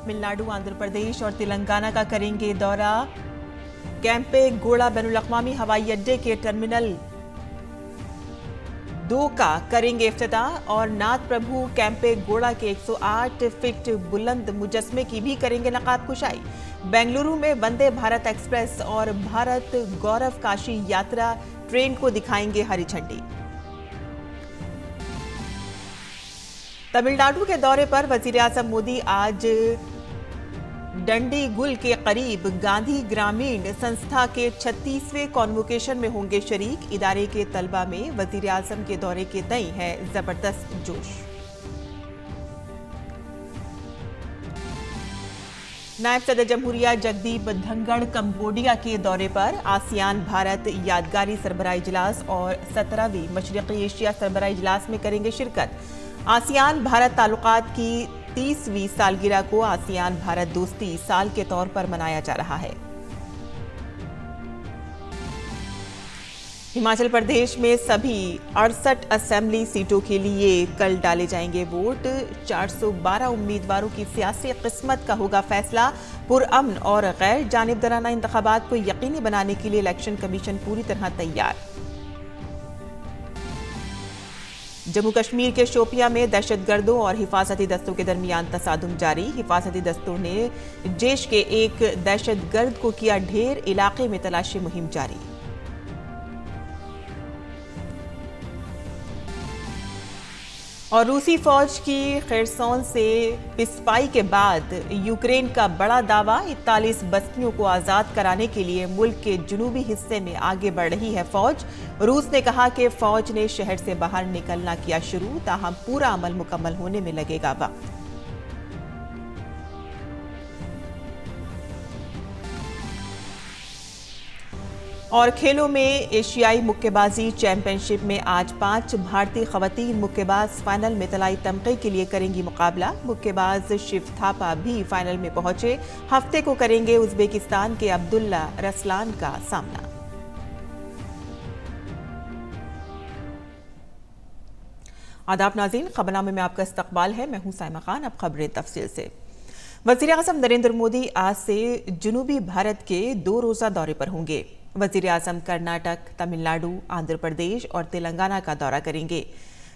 तमिलनाडु, आंध्र प्रदेश और तेलंगाना का करेंगे दौरा। कैंपे गोड़ा बैनुल-अक़वामी हवाई अड्डे के टर्मिनल 2 का करेंगे इफ्तिताह और नाथ प्रभु कैंपे गोड़ा के 108 फीट बुलंद मुजस्मे की भी करेंगे नकाब कुशाई। बेंगलुरु में वंदे भारत एक्सप्रेस और भारत गौरव काशी यात्रा ट्रेन को दिखाएंगे हरी झंडी। तमिलनाडु के दौरे पर वजीर-ए-आज़म मोदी आज डंडीगुल के करीब गांधी ग्रामीण संस्था के 36वें कॉन्वोकेशन में होंगे शरीक। इदारे के तलबा में वजीर-ए-आज़म के दौरे के तय है जबरदस्त जोश। नायब सदर जमहूरिया जगदीप धनखड़ कंबोडिया के दौरे पर। आसियान भारत यादगारी सरबराह इजलास और 17वीं मशरिकी एशिया सरबराह इजलास में करेंगे शिरकत। आसियान भारत ताल्लुकात की 30वीं सालगिरह को आसियान भारत दोस्ती साल के तौर पर मनाया जा रहा है। हिमाचल प्रदेश में सभी 68 असेंबली सीटों के लिए कल डाले जाएंगे वोट। 412 उम्मीदवारों की सियासी किस्मत का होगा फैसला। पुरअमन और गैर जानिबदाराना इंतखाबात को यकीनी बनाने के लिए इलेक्शन कमीशन पूरी तरह तैयार। जम्मू कश्मीर के शोपियां में दहशतगर्दों और हिफाजती दस्तों के दरमियान तसादुम जारी। हिफाजती दस्तों ने जैश के एक दहशतगर्द को किया ढेर। इलाके में तलाशी मुहिम जारी। और रूसी फौज की खेरसोन से पिस्पाई के बाद यूक्रेन का बड़ा दावा। 41 बस्तियों को आजाद कराने के लिए मुल्क के जुनूबी हिस्से में आगे बढ़ रही है फौज। रूस ने कहा कि फौज ने शहर से बाहर निकलना किया शुरू, ताहम पूरा अमल मुकम्मल होने में लगेगा वक्त। और खेलों में एशियाई मुक्केबाजी चैंपियनशिप में आज 5 भारतीय खवातीन मुक्केबाज फाइनल में तलाई तमगे के लिए करेंगी मुकाबला। मुक्केबाज शिव थापा भी फाइनल में पहुंचे। हफ्ते को करेंगे उज्बेकिस्तान के अब्दुल्ला रसलान का सामना। आदाब नाज़रीन, खबरनामे में आपका इस्तकबाल है। मैं हूं साइमा खान। अब खबरें तफसील से। वज़ीर-ए-आज़म नरेंद्र मोदी आज से जुनूबी भारत के 2 रोज़ा दौरे पर होंगे। वज़ीर-ए-आज़म कर्नाटक, तमिलनाडु, आंध्र प्रदेश और तेलंगाना का दौरा करेंगे।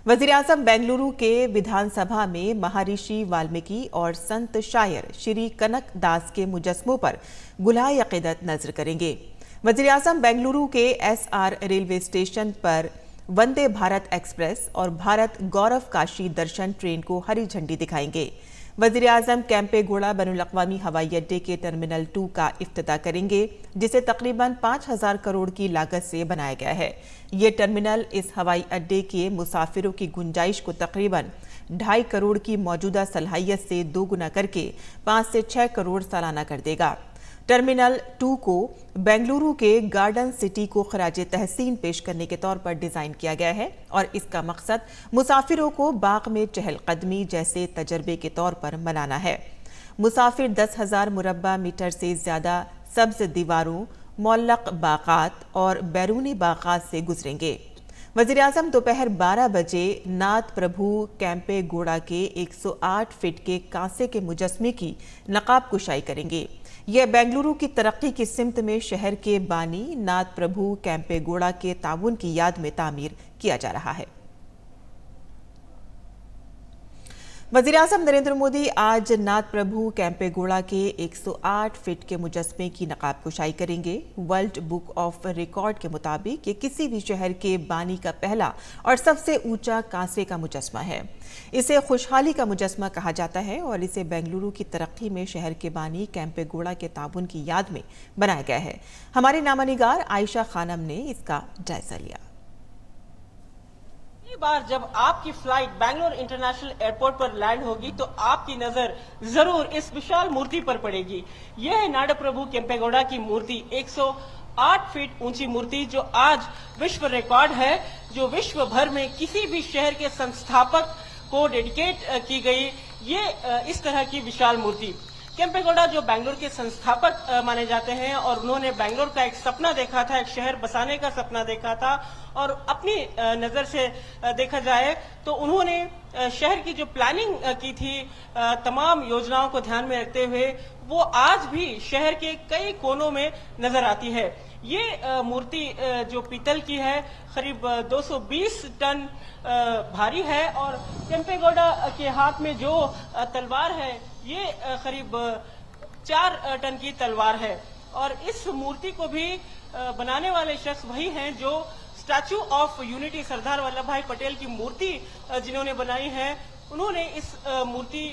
वज़ीर-ए-आज़म बेंगलुरु के विधानसभा में महर्षि वाल्मीकि और संत शायर श्री कनक दास के मुजस्मों पर गुलाए अक़ीदत नजर करेंगे। वज़ीर-ए-आज़म बेंगलुरु के SR रेलवे स्टेशन पर वंदे भारत एक्सप्रेस और भारत गौरव काशी दर्शन ट्रेन को हरी झंडी दिखाएंगे। वज़ीर-ए-आज़म कैंपे गोड़ा बैनुल-अक़वामी हवाई अड्डे के टर्मिनल 2 का इफ्तिताह करेंगे, जिसे तकरीबन 5000 करोड़ की लागत से बनाया गया है। ये टर्मिनल इस हवाई अड्डे के मुसाफिरों की गुंजाइश को तकरीबन 2.5 करोड़ की मौजूदा सलाहियत से 2 गुना करके 5 से 6 करोड़ सालाना कर देगा। टर्मिनल 2 को बेंगलुरु के गार्डन सिटी को खराजे तहसीन पेश करने के तौर पर डिजाइन किया गया है और इसका मकसद मुसाफिरों को बाग में चहलकदमी जैसे तजर्बे के तौर पर मनाना है। मुसाफिर 10,000 मुरब्बा मीटर से ज्यादा सब्ज दीवारों, मौल्लक बागात और बैरूनी बागात से गुजरेंगे। वज़ीर-ए-आज़म दोपहर 12 बजे नाथ प्रभु कैंपे गोड़ा के 108 फीट के कांसे के मुजस्मे की नकाब कुशाई करेंगे। यह बेंगलुरु की तरक्की की सिमत में शहर के बानी नाथ प्रभु कैंपे गोड़ा के ताउन की याद में तामीर किया जा रहा है। वज़ीर-ए-आज़म नरेंद्र मोदी आज नाथ प्रभु कैंपे गोड़ा के 108 फीट के मुजस्मे की नकाब कुशाई करेंगे। वर्ल्ड बुक ऑफ रिकॉर्ड के मुताबिक ये किसी भी शहर के बानी का पहला और सबसे ऊंचा कांसे का मुजस्मा है। इसे खुशहाली का मुजस्मा कहा जाता है और इसे बेंगलुरु की तरक्की में शहर के बानी कैंपे गोड़ा के ताउन की याद में बनाया गया है। हमारे नामानिगार आयशा खानम ने इसका जायजा लिया। बार जब आपकी फ्लाइट बैंगलोर इंटरनेशनल एयरपोर्ट पर लैंड होगी तो आपकी नजर जरूर इस विशाल मूर्ति पर पड़ेगी। यह है नाथ प्रभु केम्पेगौड़ा की मूर्ति, 108 फीट ऊंची मूर्ति जो आज विश्व रिकॉर्ड है, जो विश्व भर में किसी भी शहर के संस्थापक को डेडिकेट की गई ये इस तरह की विशाल मूर्ति। केम्पेगौड़ा जो बैंगलोर के संस्थापक माने जाते हैं और उन्होंने बैंगलोर का एक सपना देखा था, एक शहर बसाने का सपना देखा था और अपनी नजर से देखा जाए तो उन्होंने शहर की जो प्लानिंग की थी तमाम योजनाओं को ध्यान में रखते हुए वो आज भी शहर के कई कोनों में नजर आती है। ये मूर्ति जो पीतल की है करीब 220 टन भारी है और केम्पेगौड़ा के हाथ में जो तलवार है ये करीब 4 टन की तलवार है और इस मूर्ति को भी बनाने वाले शख्स वही हैं जो statue of unity Sardar Vallabh भाई पटेल की मूर्ति जिन्होंने बनाई है, उन्होंने इस मूर्ति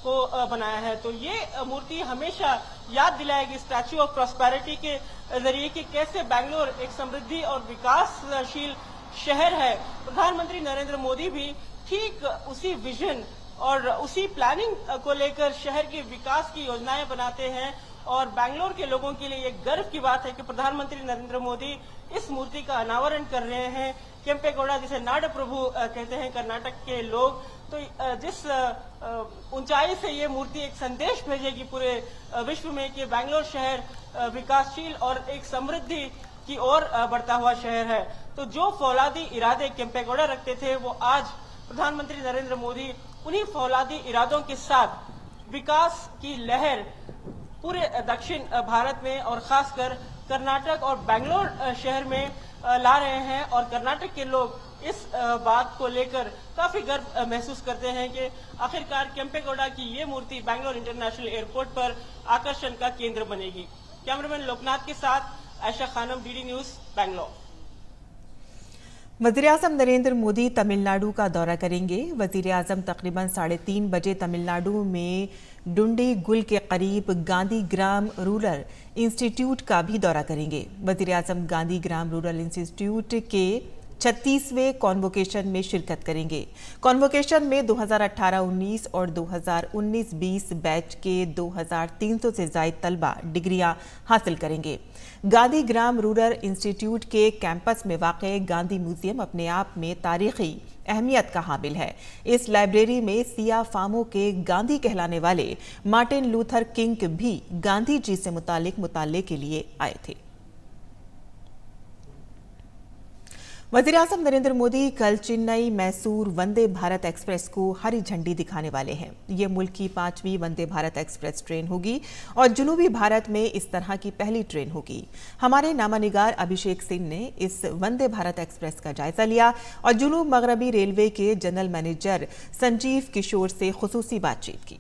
को बनाया है। तो ये मूर्ति हमेशा याद दिलाएगी स्टैचू ऑफ प्रॉस्पेरिटी के जरिए कि कैसे बैंगलोर एक समृद्धि और विकासशील शहर है। प्रधानमंत्री नरेंद्र मोदी भी ठीक उसी विजन और उसी प्लानिंग को लेकर शहर के विकास की योजनाएं बनाते हैं और बैंगलोर के लोगों के लिए ये गर्व की बात है कि प्रधानमंत्री नरेंद्र मोदी इस मूर्ति का अनावरण कर रहे हैं। केम्पेगौड़ा जिसे नाड प्रभु कहते हैं कर्नाटक के लोग, तो जिस ऊंचाई से ये मूर्ति एक संदेश भेजेगी पूरे विश्व में कि बैंगलोर शहर विकासशील और एक समृद्धि की ओर बढ़ता हुआ शहर है। तो जो फौलादी इरादे केम्पेगौड़ा रखते थे वो आज प्रधानमंत्री नरेंद्र मोदी उन्हीं फौलादी इरादों के साथ विकास की लहर पूरे दक्षिण भारत में और खासकर कर्नाटक और बैंगलोर शहर में ला रहे हैं और कर्नाटक के लोग इस बात को लेकर काफी गर्व महसूस करते हैं कि आखिरकार केम्पेगौड़ा की ये मूर्ति बैंगलोर इंटरनेशनल एयरपोर्ट पर आकर्षण का केंद्र बनेगी। कैमरामैन लोकनाथ के साथ आयशा खानम, डीडी न्यूज, बैंगलोर। वज़ीर-ए-आज़म नरेंद्र मोदी तमिलनाडु का दौरा करेंगे। वज़ीर-ए-आज़म तकरीबन 3:30 बजे तमिलनाडु में डुंडीगुल के करीब गांधी ग्राम रूरल इंस्टीट्यूट का भी दौरा करेंगे। वज़ीर-ए-आज़म गांधी ग्राम रूरल इंस्टीट्यूट के 36वें कॉन्वोकेशन में शिरकत करेंगे। कॉन्वोकेशन में 2018-19 और 2019-20 बैच के 2300 से ज़ायद तलबा डिग्रियां हासिल करेंगे। गांधी ग्राम रूरल इंस्टीट्यूट के कैंपस में वाक़े गांधी म्यूजियम अपने आप में तारीखी अहमियत का हामिल है। इस लाइब्रेरी में सिया फामो के गांधी कहलाने वाले मार्टिन लूथर किंग भी गांधी जी से मुतालिक मुताले के लिए आए थे। वज़ीर-ए-आज़म नरेंद्र मोदी कल चेन्नई मैसूर वंदे भारत एक्सप्रेस को हरी झंडी दिखाने वाले हैं। ये मुल्क की 5वीं वंदे भारत एक्सप्रेस ट्रेन होगी और जुनूबी भारत में इस तरह की पहली ट्रेन होगी। हमारे नामानिगार अभिषेक सिंह ने इस वंदे भारत एक्सप्रेस का जायजा लिया और जुनूब मगरबी रेलवे के जनरल मैनेजर संजीव किशोर से खुसूसी बातचीत की।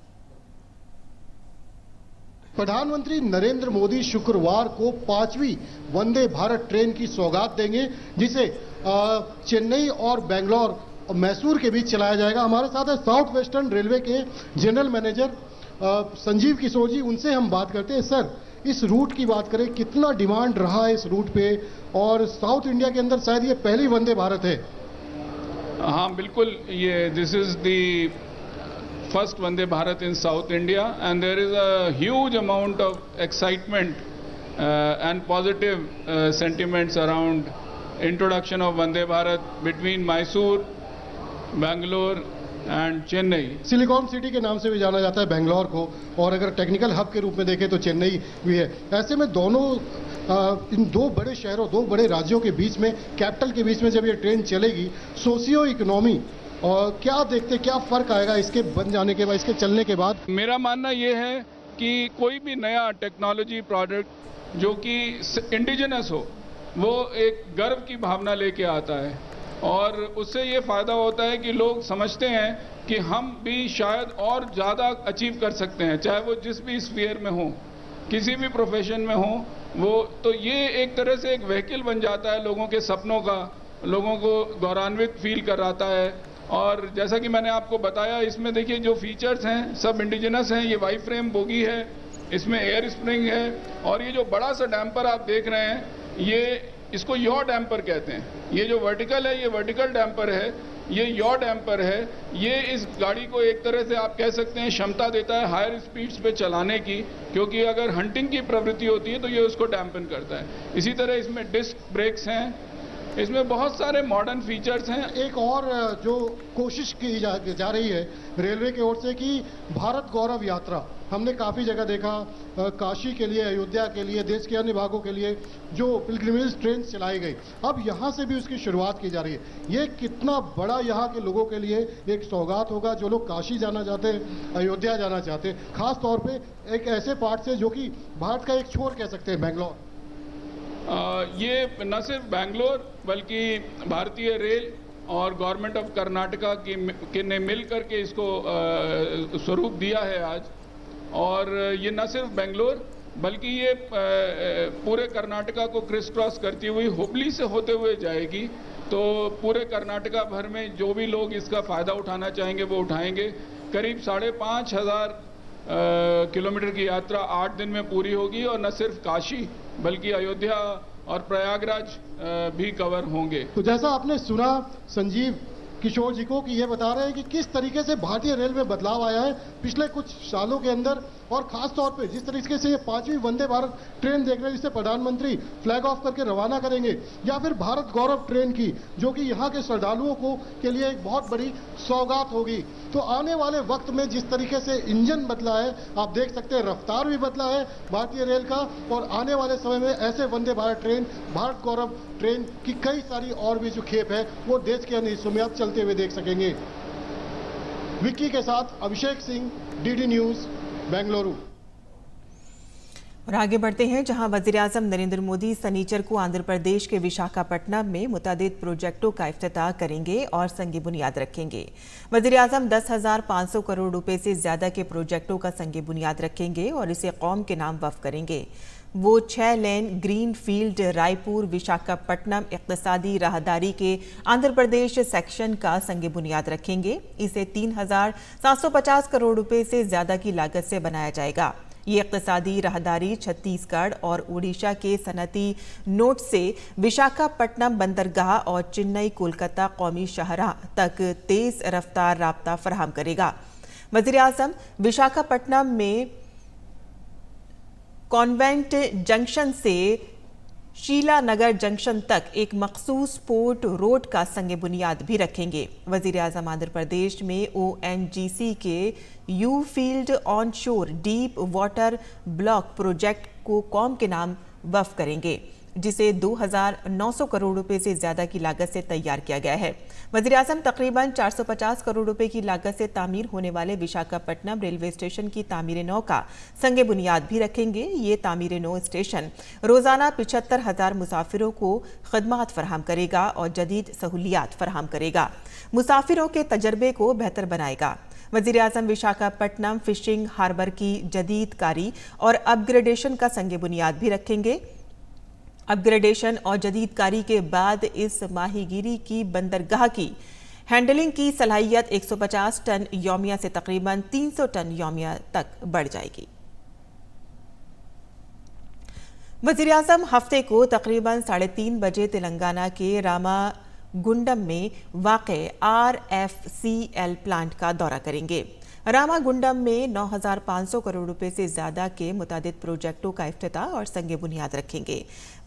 प्रधानमंत्री नरेंद्र मोदी शुक्रवार को 5वीं वंदे भारत ट्रेन की सौगात देंगे, जिसे चेन्नई और बेंगलोर और मैसूर के बीच चलाया जाएगा। हमारे साथ है साउथ वेस्टर्न रेलवे के जनरल मैनेजर संजीव किशोर जी, उनसे हम बात करते हैं। सर, इस रूट की बात करें, कितना डिमांड रहा है इस रूट पे और साउथ इंडिया के अंदर शायद ये पहली वंदे भारत है। हाँ बिल्कुल, ये this is the first Vande Bharat in South India, and there is a huge amount of excitement and positive sentiments around introduction of Vande Bharat between Mysore, Bangalore and Chennai. Silicon city के नाम से भी जाना जाता है बेंगलोर को, और अगर टेक्निकल हब के रूप में देखें तो चेन्नई भी है। ऐसे में दोनों इन दो बड़े शहरों, दो बड़े राज्यों के बीच में, कैपिटल के बीच में जब ये ट्रेन चलेगी, सोशियो इकोनॉमी और क्या देखते, क्या फर्क आएगा इसके बन जाने के बाद, इसके चलने के बाद? मेरा मानना यह है कि कोई भी नया टेक्नोलॉजी प्रोडक्ट जो कि इंडिजिनस हो, वो एक गर्व की भावना लेके आता है और उससे ये फायदा होता है कि लोग समझते हैं कि हम भी शायद और ज़्यादा अचीव कर सकते हैं, चाहे वो जिस भी स्फीयर में हो, किसी भी प्रोफेशन में हो वो। तो ये एक तरह से एक व्हीकल बन जाता है लोगों के सपनों का, लोगों को गौरवान्वित फील कराता है। और जैसा कि मैंने आपको बताया, इसमें देखिए जो फीचर्स हैं सब इंडिजिनस हैं। ये वाई फ्रेम बोगी है, इसमें एयर स्प्रिंग है और ये जो बड़ा सा डैम्पर आप देख रहे हैं, ये इसको यॉ डैम्पर कहते हैं। ये जो वर्टिकल है, ये वर्टिकल डैम्पर है, ये यॉ डैम्पर है। ये इस गाड़ी को एक तरह से आप कह सकते हैं क्षमता देता है हायर स्पीड्स पे चलाने की, क्योंकि अगर हंटिंग की प्रवृत्ति होती है तो ये उसको डैम्पन करता है। इसी तरह इसमें डिस्क ब्रेक्स हैं इसमें बहुत सारे मॉडर्न फीचर्स हैं। एक और जो कोशिश की जा रही है रेलवे की ओर से कि भारत गौरव यात्रा, हमने काफ़ी जगह देखा, काशी के लिए, अयोध्या के लिए, देश के अन्य भागों के लिए जो पिलग्रिमेज ट्रेन चलाई गई, अब यहाँ से भी उसकी शुरुआत की जा रही है। ये कितना बड़ा यहाँ के लोगों के लिए एक सौगात होगा जो लोग काशी जाना चाहते हैं, अयोध्या जाना चाहते हैं, खास तौर पे एक ऐसे पार्ट से जो कि भारत का एक छोर कह सकते हैं, बेंगलोर। ये न सिर्फ बेंगलोर बल्कि भारतीय रेल और गवर्नमेंट ऑफ कर्नाटका की ने मिल करके इसको स्वरूप दिया है आज। और ये न सिर्फ बेंगलोर बल्कि ये पूरे कर्नाटका को क्रिस क्रॉस करती हुई हुबली से होते हुए जाएगी। तो पूरे कर्नाटका भर में जो भी लोग इसका फ़ायदा उठाना चाहेंगे वो उठाएंगे। करीब 5,500 किलोमीटर की यात्रा 8 दिन में पूरी होगी और न सिर्फ काशी बल्कि अयोध्या और प्रयागराज भी कवर होंगे। तो जैसा आपने सुना संजीव किशोर जी को कि ये बता रहे हैं कि किस तरीके से भारतीय रेल में बदलाव आया है पिछले कुछ सालों के अंदर, और खास तौर पे जिस तरीके से ये 5वीं वंदे भारत ट्रेन देख रहे हैं जिसे प्रधानमंत्री फ्लैग ऑफ करके रवाना करेंगे, या फिर भारत गौरव ट्रेन की जो कि यहाँ के श्रद्धालुओं को के लिए एक बहुत बड़ी सौगात होगी। तो आने वाले वक्त में जिस तरीके से इंजन बदला है, आप देख सकते हैं रफ्तार भी बदला है भारतीय रेल का, और आने वाले समय में ऐसे वंदे भारत ट्रेन, भारत गौरव ट्रेन की कई सारी और भी जो खेप है वो देश के अन्य हिस्सों में आप चलते हुए देख सकेंगे। विक्की के साथ अभिषेक सिंह, डीडी न्यूज, बेंगलुरु। और आगे बढ़ते हैं, जहां वज़ीर-ए-आज़म नरेंद्र मोदी शनिचर को आंध्र प्रदेश के विशाखापट्टनम में मुतअद्दिद प्रोजेक्टों का इफ्तिताह करेंगे और संग बुनियाद रखेंगे। वज़ीर-ए-आज़म 10,500 करोड़ रुपए से ज्यादा के प्रोजेक्टों का संग बुनियाद रखेंगे और इसे कौम के नाम वक्फ करेंगे। वो 6 lane green field Raipur Visakhapatnam इक़्तिसादी राहदारी के आंध्र प्रदेश सेक्शन का संग बुनियाद रखेंगे। इसे 3,750 करोड़ रुपए से ज्यादा की लागत से बनाया जाएगा। ये इक़्तिसादी राहदारी छत्तीसगढ़ और उड़ीसा के सनती नोट से विशाखापट्टनम बंदरगाह और चेन्नई कोलकाता कौमी शाहराह तक तेज रफ्तार राब्ता फराहम करेगा। वज़ीर-ए-आज़म विशाखापट्टनम में कॉन्वेंट जंक्शन से शीलानगर जंक्शन तक एक मखसूस पोर्ट रोड का संग बुनियाद भी रखेंगे। वज़ीर-ए-आज़म आंध्र प्रदेश में ONGC के यू फील्ड ऑन शोर डीप वाटर ब्लॉक प्रोजेक्ट को कौम के नाम वक्फ करेंगे, जिसे 2,900 करोड़ रुपए से ज्यादा की लागत से तैयार किया गया है। वज़ीर-ए-आज़म तकरीबन 450 करोड़ रुपए की लागत से तामीर होने वाले विशाखापट्टनम रेलवे स्टेशन की तामीर-ए-नौ का संग बुनियाद भी रखेंगे। ये तामीर-ए-नौ स्टेशन रोजाना 75,000 मुसाफिरों को खदमात फराहम करेगा और जदीद सहूलियात फराहम करेगा, मुसाफिरों के तजर्बे को बेहतर बनाएगा। वज़ीर-ए-आज़म विशाखापट्टनम फिशिंग हार्बर की जदीद कारी और अपग्रेडेशन का संग बुनियाद भी रखेंगे। अपग्रेडेशन और जदीदकारी के बाद इस माहीगीरी की बंदरगाह की हैंडलिंग की सलाहियत 150 टन यौमिया से तकरीबन 300 टन यौमिया तक बढ़ जाएगी। वज़ीर-ए-आज़म हफ्ते को तकरीबन 3:30 बजे तेलंगाना के रामागुंडम में वाक़े RFCL प्लांट का दौरा करेंगे। रामागुंडम में 9,500 करोड़ रुपए से ज्यादा के मुतअद्दिद प्रोजेक्टों का इफ्तिताह और संग बुनियाद रखेंगे।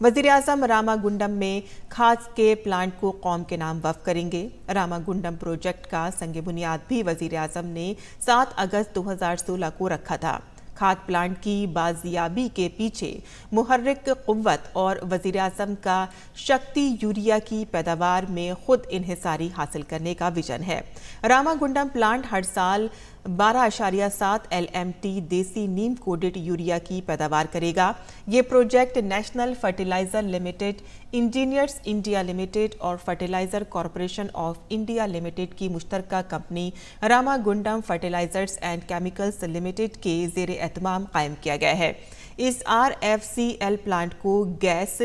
वज़ीर-ए-आज़म रामागुंडम में खाद के प्लांट को कौम के नाम वक्फ करेंगे। रामागुंडम प्रोजेक्ट का संग बुनियाद भी वज़ीर-ए-आज़म ने 7 अगस्त 2016 को रखा था। खाद प्लांट की बाजियाबी के पीछे मुहर्रिक कुव्वत और वज़ीर-ए-आज़म का शक्ति यूरिया की पैदावार में खुद इन्हिसारी हासिल करने का विजन है। रामागुंडम प्लांट हर साल 12.7 LMT देसी नीम कोडेड यूरिया की पैदावार करेगा। ये project national fertilizer limited, engineers India limited और fertilizer corporation of India limited की मुश्तरका company Ramagundam fertilizers and chemicals limited के ज़ेर एहतमाम कायम किया गया है। इस RFCL प्लांट को गैस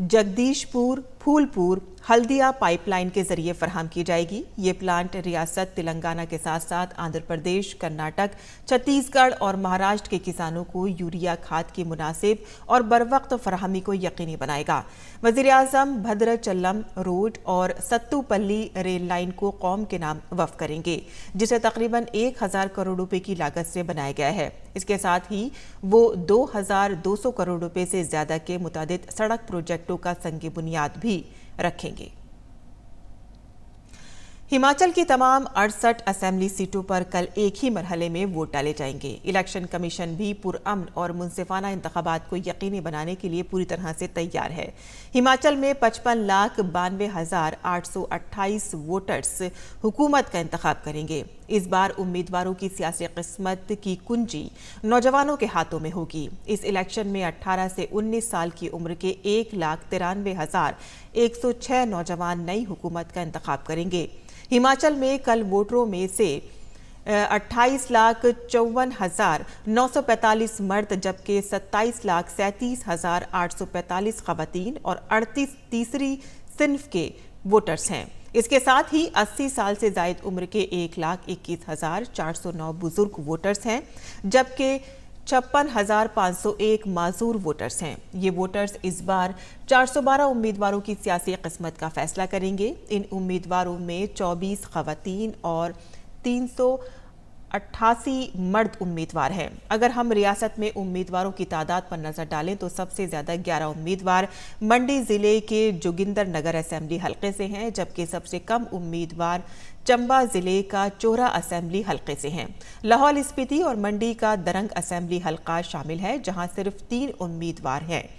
जगदीशपुर, फूलपुर, हल्दिया पाइपलाइन के जरिए फराहम की जाएगी। ये प्लांट रियासत तेलंगाना के साथ साथ आंध्र प्रदेश, कर्नाटक, छत्तीसगढ़ और महाराष्ट्र के किसानों को यूरिया खाद की मुनासिब और बरवक्त फराहमी को यकीनी बनाएगा। वज़ीर-ए-आज़म भद्रचल्लम रोड और सत्तूपल्ली रेल लाइन को कौम के नाम वक्फ करेंगे, जिसे तकरीबन 1,000 करोड़ रुपए की लागत से बनाया गया है। इसके साथ ही वो 2,200 करोड़ रुपए से ज्यादा के मुतअद्दिद सड़क प्रोजेक्ट प्रोजेक्टों का संग बुनियाद भी रखेंगे। हिमाचल की तमाम 68 असेंबली सीटों पर कल एक ही मरहले में वोट डाले जाएंगे। इलेक्शन कमीशन भी पुरअमन और मुनसिफाना इंतखाबात को यकीनी बनाने के लिए पूरी तरह से तैयार है। हिमाचल में 55,92,828 वोटर्स हुकूमत का इंतखाब करेंगे। इस बार उम्मीदवारों की सियासी किस्मत की कुंजी नौजवानों के हाथों में होगी। इस इलेक्शन में 18 से 19 साल की उम्र के 1,93,106 नौजवान नई हुकूमत का इंतखाब करेंगे। हिमाचल में कल वोटरों में से 28,54,945 मर्द जबकि 27,37,845 खवातीन और 38 तीसरी सिन्फ के वोटर्स हैं। इसके साथ ही 80 साल से जायद उम्र के 1,21,409 बुजुर्ग वोटर्स हैं जबकि 56,501 माजूर वोटर्स हैं। ये वोटर्स इस बार 412 उम्मीदवारों की सियासी किस्मत का फैसला करेंगे। इन उम्मीदवारों में 24 खवातीन और 388 मर्द उम्मीदवार हैं। अगर हम रियासत में उम्मीदवारों की तादाद पर नजर डालें तो सबसे ज्यादा 11 उम्मीदवार मंडी जिले के जोगिंदर नगर असेंबली हलके से हैं जबकि सबसे कम उम्मीदवार चंबा जिले का चोरा असेंबली हलके से हैं। लाहौल स्पीति और मंडी का दरंग असेंबली हलका शामिल है जहां सिर्फ 3 उम्मीदवार हैं।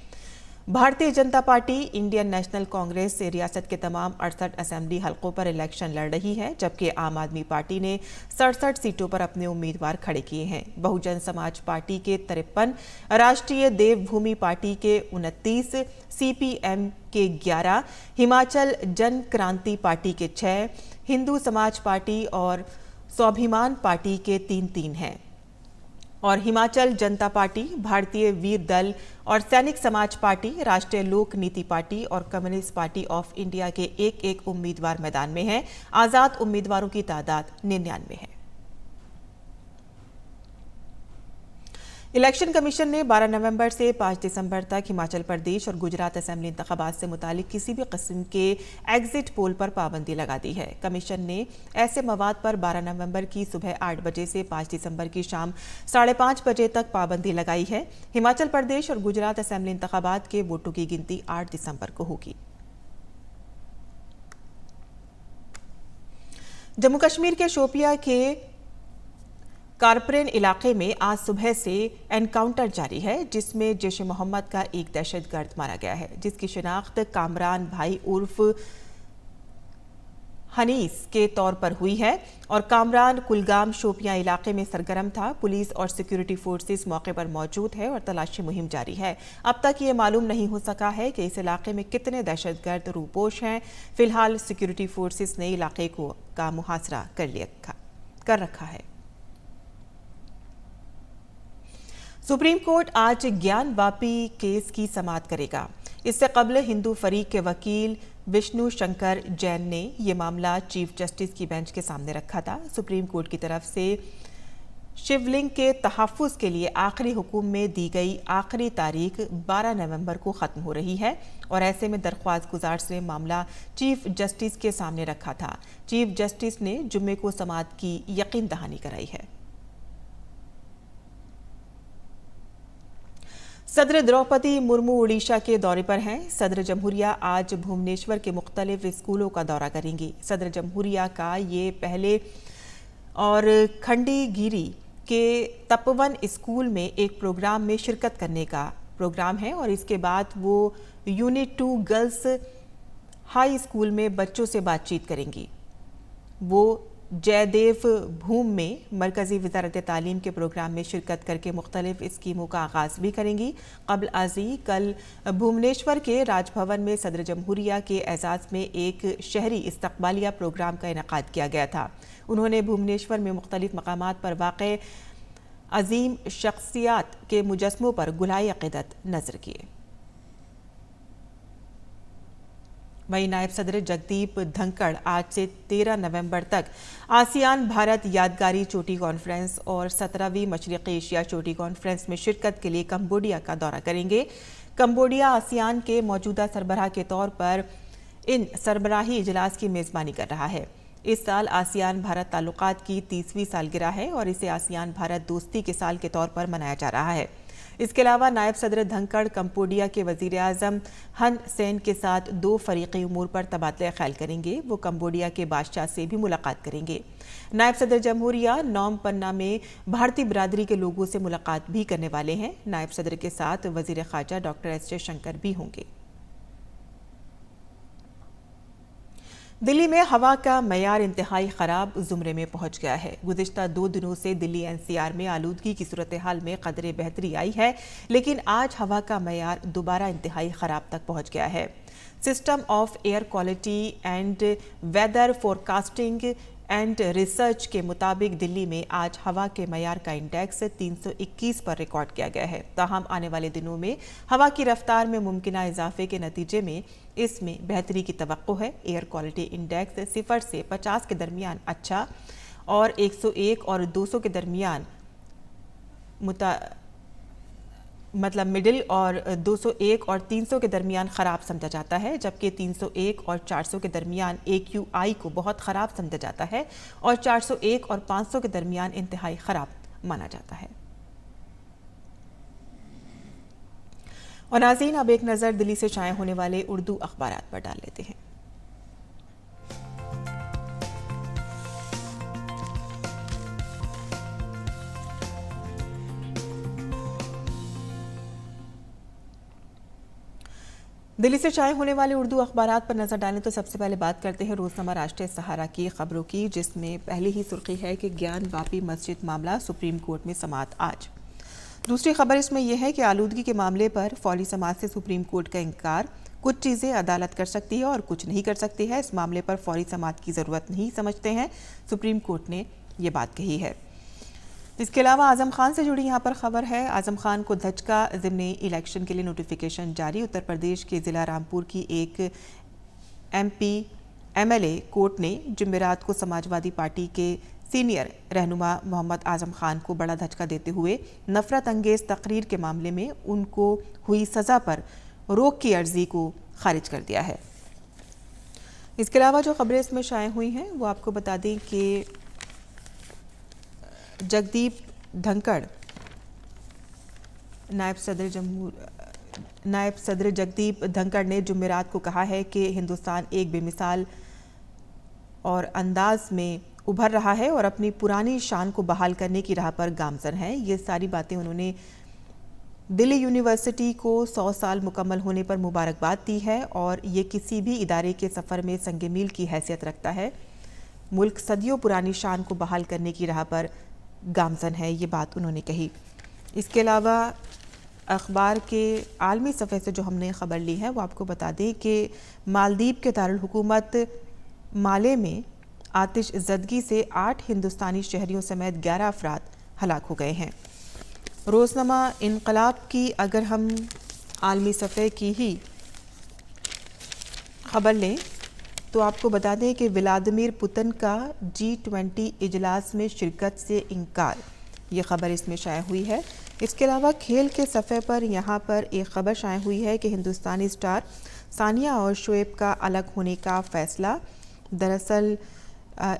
Bharatiya Janata party Indian national Congress से रियासत के तमाम 68 असेंबली हलकों पर इलेक्शन लड़ रही है जबकि आम आदमी पार्टी ने 67 सीटों पर अपने उम्मीदवार खड़े किए हैं। बहुजन समाज पार्टी के 53, राष्ट्रीय देवभूमि पार्टी के 29, CPM के 11, हिमाचल जन क्रांति पार्टी के 6, हिंदू समाज पार्टी और स्वाभिमान पार्टी के 3-3 हैं और हिमाचल जनता पार्टी, भारतीय वीर दल और सैनिक समाज पार्टी, राष्ट्रीय लोक नीति पार्टी और कम्युनिस्ट पार्टी ऑफ इंडिया के एक उम्मीदवार मैदान में हैं। आजाद उम्मीदवारों की तादाद 99 है। इलेक्शन कमीशन ने 12 नवंबर से 5 दिसंबर तक हिमाचल प्रदेश और गुजरात असेंबली इंतखाबात से मुतालिक किसी भी किस्म के एग्जिट पोल पर पाबंदी लगा दी है। कमीशन ने ऐसे मवाद पर 12 नवंबर की सुबह 8 बजे से 5 दिसंबर की शाम 5:30 बजे तक पाबंदी लगाई है। हिमाचल प्रदेश और गुजरात असेंबली इंतखाबात के वोटों की गिनती 8 दिसंबर को होगी। जम्मू कश्मीर के शोपिया के कारपरेन इलाके में आज सुबह से एनकाउंटर जारी है जिसमें जैश ए मोहम्मद का एक दहशतगर्द मारा गया है जिसकी शिनाख्त कामरान भाई उर्फ हनीस के तौर पर हुई है और कामरान कुलगाम शोपियां इलाके में सरगर्म था। पुलिस और सिक्योरिटी फोर्सेस मौके पर मौजूद है और तलाशी मुहिम जारी है। अब तक ये मालूम नहीं हो सका है कि इस इलाके में कितने दहशतगर्द रूपोश हैं। फिलहाल सिक्योरिटी फोर्सेस ने इलाके का मुहासरा कर रखा है। सुप्रीम कोर्ट आज ज्ञान वापी केस की समाअत करेगा। इससे कबल हिंदू फरीक के वकील विष्णु शंकर जैन ने यह मामला चीफ जस्टिस की बेंच के सामने रखा था। सुप्रीम कोर्ट की तरफ से शिवलिंग के तहफ़्फ़ुज़ के लिए आखिरी हुक्म में दी गई आखिरी तारीख 12 नवंबर को ख़त्म हो रही है और ऐसे में दरख्वास्त गुजार ने मामला चीफ जस्टिस के सामने रखा था। चीफ जस्टिस ने जुम्मे को समाअत की यकीन दहानी कराई है। सदर द्रौपदी मुर्मू उड़ीसा के दौरे पर हैं। सदर जमहूरिया आज भुवनेश्वर के मुख्तलिफ स्कूलों का दौरा करेंगी। सदर जमहूरिया का ये पहले और खंडीगिरी के तपवन स्कूल में एक प्रोग्राम में शिरकत करने का प्रोग्राम है और इसके बाद वो यूनिट 2 गर्ल्स हाई स्कूल में बच्चों से बातचीत करेंगी। वो जयदेव भूम में मरकजी वजारत तालीम के प्रोग्राम में शिरकत करके मुख्तलिफ स्कीमों का आगाज़ भी करेंगी। कबल आजी कल भुवनेश्वर के राजभवन में सदर जमहूरिया के एजाज़ में एक शहरी इस्तकबालिया प्रोग्राम का इनेकाद किया गया था। उन्होंने भुवनेश्वर में मुख्तलिफ मकामात पर वाक़े अजीम शख्सियात के मुजस्मों पर गुलाए अक़ीदत नज़र किए। वहीं नायब सदर जगदीप धनखड़ आज से 13 नवंबर तक आसियान भारत यादगारी चोटी कॉन्फ्रेंस और 17वीं मशरिक़ी एशिया चोटी कॉन्फ्रेंस में शिरकत के लिए कंबोडिया का दौरा करेंगे। कंबोडिया आसियान के मौजूदा सरबराह के तौर पर इन सरबराही इजलास की मेज़बानी कर रहा है। इस साल आसियान भारत ताल्लुकात की 30वीं सालगिरह है और इसे आसियान भारत दोस्ती के साल के तौर पर मनाया जा रहा है। इसके अलावा नायब सदर धनखड़ कंबोडिया के वजीर आजम हन सेन के साथ 2 फरीकी उमूर पर तबादला ख्याल करेंगे। वो कंबोडिया के बादशाह से भी मुलाकात करेंगे। नायब सदर जमहूरिया नॉम पन्ना में भारतीय बिरादरी के लोगों से मुलाकात भी करने वाले हैं। नायब सदर के साथ वजीर खारजा डॉक्टर एस जयशंकर भी होंगे। दिल्ली में हवा का मयार इंतहाई खराब जुमरे में पहुंच गया है। गुज़िश्ता 2 दिनों से दिल्ली एनसीआर में आलूदगी की सूरत हाल में कदरे बेहतरी आई है, लेकिन आज हवा का मयार दोबारा इंतहाई खराब तक पहुंच गया है। System of air quality and weather forecasting and research के मुताबिक दिल्ली में आज हवा के मयार का इंडेक्स 321 पर रिकॉर्ड किया गया है। ताहम आने वाले दिनों में हवा की रफ्तार में मुमकिना इजाफे के नतीजे में इसमें बेहतरी की तवक्को है। एयर क्वालिटी इंडेक्स 0 से 50 के दरमियान अच्छा और 101 और 200 के दरमियान मतलब मिडिल और 201 और 300 के दरमियान ख़राब समझा जाता है, जबकि 301 और 400 के दरमियान AQI को बहुत ख़राब समझा जाता है और 401 और 500 के दरमियान इंतहाई ख़राब माना जाता है। और नाज़रीन, अब एक नज़र दिल्ली से शाया होने वाले उर्दू अखबारात पर डाल लेते हैं। दिल्ली से शाया होने वाले उर्दू अखबारात पर नजर डालें तो सबसे पहले बात करते हैं रोजनामा राष्ट्रीय सहारा की खबरों की, जिसमें पहली ही सुर्खी है कि ज्ञान वापी मस्जिद मामला सुप्रीम कोर्ट में समाअत आज। दूसरी खबर इसमें यह है कि आलूदगी के मामले पर फौरी समाअत से सुप्रीम कोर्ट का इनकार। कुछ चीज़ें अदालत कर सकती है और कुछ नहीं कर सकती है। इस मामले पर फौरी समाअत की ज़रूरत नहीं समझते हैं, सुप्रीम कोर्ट ने ये बात कही है। इसके अलावा आजम खान से जुड़ी यहाँ पर खबर है। आजम खान को धचका ज़िमनी इलेक्शन के लिए नोटिफिकेशन जारी। उत्तर प्रदेश के ज़िला रामपुर की एक MP MLA कोर्ट ने जुमेरात को समाजवादी पार्टी के सीनियर रहनुमा मोहम्मद आजम खान को बड़ा धचका देते हुए नफरत अंगेज तकरीर के मामले में उनको हुई सज़ा पर रोक की अर्जी को खारिज कर दिया है। इसके अलावा जो खबरें इसमें शाया हुई हैं वो आपको बता दें कि जगदीप धनखड़ नायब सदर जगदीप धनखड़ ने जुमेरात को कहा है कि हिंदुस्तान एक बेमिसाल और अंदाज में उभर रहा है और अपनी पुरानी शान को बहाल करने की राह पर गामजन है। ये सारी बातें उन्होंने दिल्ली यूनिवर्सिटी को 100 साल मुकम्मल होने पर मुबारकबाद दी है और ये किसी भी इदारे के सफ़र में संगे मील की हैसियत रखता है। मुल्क सदियों पुरानी शान को बहाल करने की राह पर गामजन है, ये बात उन्होंने कही। इसके अलावा अखबार के आलमी सफ़े से जो हमने ख़बर ली है वो आपको बता दें कि मालदीव के दारुल हुकूमत माले में आतिश ज़दगी से 8 हिंदुस्तानी शहरियों समेत 11 अफराद हलाक हो गए हैं। रोज़नामा इनकलाब की अगर हम आलमी सफ़े की ही खबर लें तो आपको बता दें कि व्लादिमीर पुतिन का G20 इजलास में शिरकत से इनकार, ये खबर इसमें शाया हुई है। इसके अलावा खेल के सफ़े पर यहाँ पर एक खबर शाया हुई है कि हिंदुस्तानी स्टार सानिया और शोएब का अलग होने का फ़ैसला। दरअसल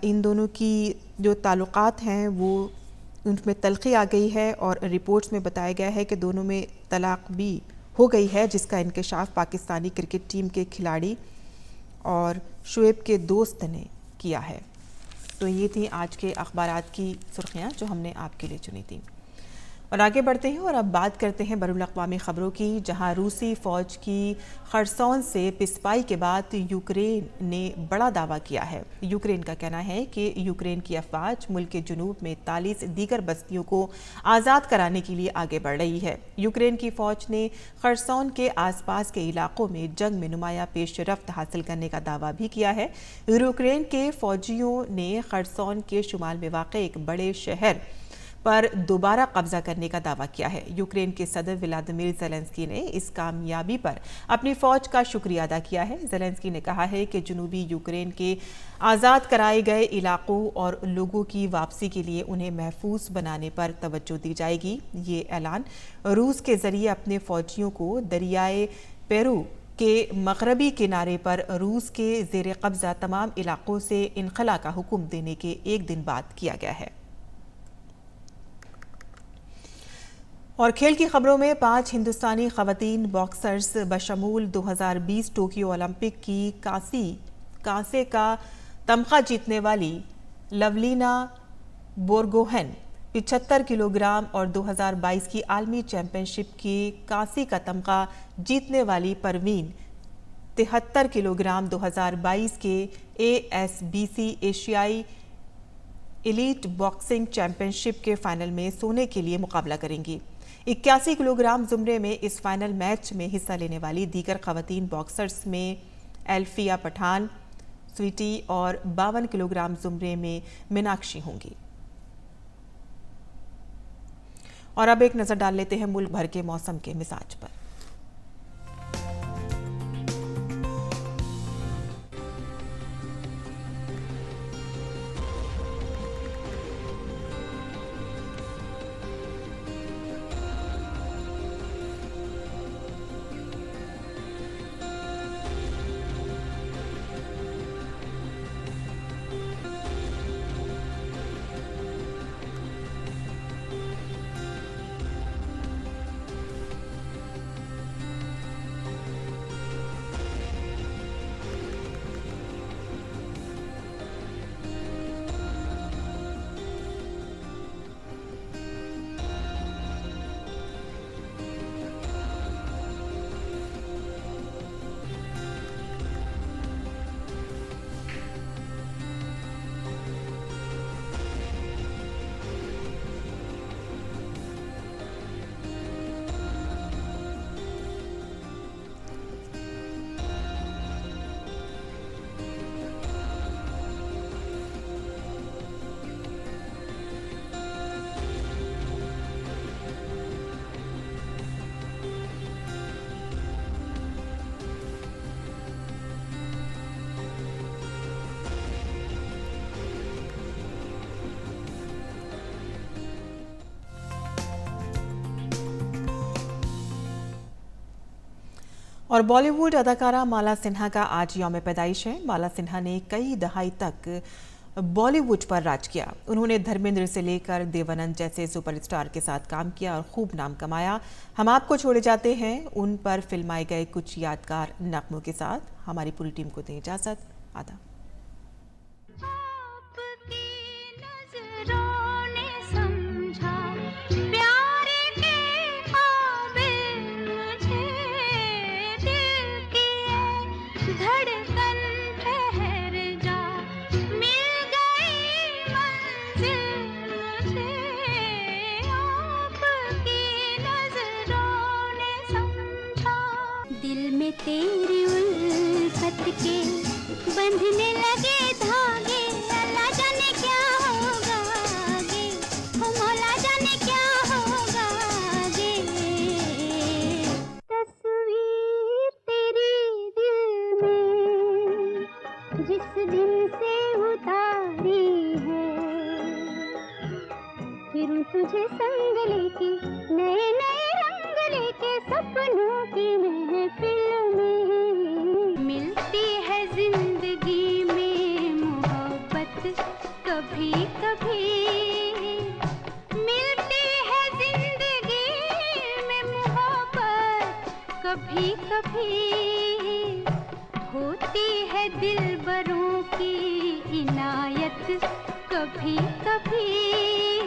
इन दोनों की जो ताल्लुकात हैं वो उनमें तलखी आ गई है और रिपोर्ट्स में बताया गया है कि दोनों में तलाक भी हो गई है, जिसका इंकशाफ पाकिस्तानी क्रिकेट टीम के खिलाड़ी और शोएब के दोस्त ने किया है। तो ये थी आज के अखबारात की सुर्खियाँ जो हमने आपके लिए चुनी थी। और आगे बढ़ते हैं और अब बात करते हैं बैनुल-अक़वामी ख़बरों की, जहां रूसी फ़ौज की खरसौन से पिसपाई के बाद यूक्रेन ने बड़ा दावा किया है। यूक्रेन का कहना है कि यूक्रेन की अफ़वाज मुल्क के जुनूब में 43 दीगर बस्तियों को आज़ाद कराने के लिए आगे बढ़ रही है। यूक्रेन की फ़ौज ने खरसौन के आसपास के इलाकों में जंग में नुमाया पेशरफ्त हासिल करने का दावा भी किया है। यूक्रेन के फ़ौजियों ने खरसौन के शुमाल में वाक़ एक बड़े शहर पर दोबारा कब्जा करने का दावा किया है। यूक्रेन के सदर व्लादिमीर ज़ेलेंस्की ने इस कामयाबी पर अपनी फ़ौज का शुक्रिया अदा किया है। ज़ेलेंस्की ने कहा है कि जनूबी यूक्रेन के आज़ाद कराए गए इलाकों और लोगों की वापसी के लिए उन्हें महफूज बनाने पर तवज्जो दी जाएगी। ये ऐलान रूस के ज़रिए अपने फ़ौजियों को दरियाए पेरू के मगरबी किनारे पर रूस के ज़ेर कब्ज़ा तमाम इलाकों से इनखला का हुक्म देने के एक दिन बाद किया गया है। और खेल की खबरों में 5 हिंदुस्तानी खवातीन बॉक्सर्स बशमूल 2020 टोक्यो ओलंपिक की कांसे का तमगा जीतने वाली लवलीना बोरगोहेन 75 किलोग्राम और 2022 की आलमी चैंपियनशिप की कांसी का तमगा जीतने वाली परवीन 73 किलोग्राम 2022 के ASBC एशियाई एलीट बॉक्सिंग चैंपियनशिप के फाइनल में सोने के लिए मुकाबला करेंगी। 81 किलोग्राम जुमरे में इस फाइनल मैच में हिस्सा लेने वाली दीगर खवातीन बॉक्सर्स में एल्फिया पठान, स्वीटी और 52 किलोग्राम जुमरे में मीनाक्षी होंगी। और अब एक नजर डाल लेते हैं मुल्क भर के मौसम के मिजाज पर। और बॉलीवुड अदाकारा माला सिन्हा का आज यौम पैदाइश है। माला सिन्हा ने कई दहाई तक बॉलीवुड पर राज किया। उन्होंने धर्मेंद्र से लेकर देवानंद जैसे सुपरस्टार के साथ काम किया और खूब नाम कमाया। हम आपको छोड़े जाते हैं उन पर फिल्माए गए कुछ यादगार नगमों के साथ। हमारी पूरी टीम को दें इजाजत। आदाब। तेरी उल्फत के बंधने लगे धागे, अल्लाह जाने क्या होगा आगे, ओ मौला जाने क्या होगा आगे। तस्वीर तेरी दिल में जिस दिन से उतारी है, फिर तुझे संग लेके नए नए रंग लेके सपनों की महफिल में मिलती है जिंदगी में मोहब्बत कभी कभी, मिलती है जिंदगी में मोहब्बत कभी कभी, होती है दिलबरों की इनायत कभी कभी।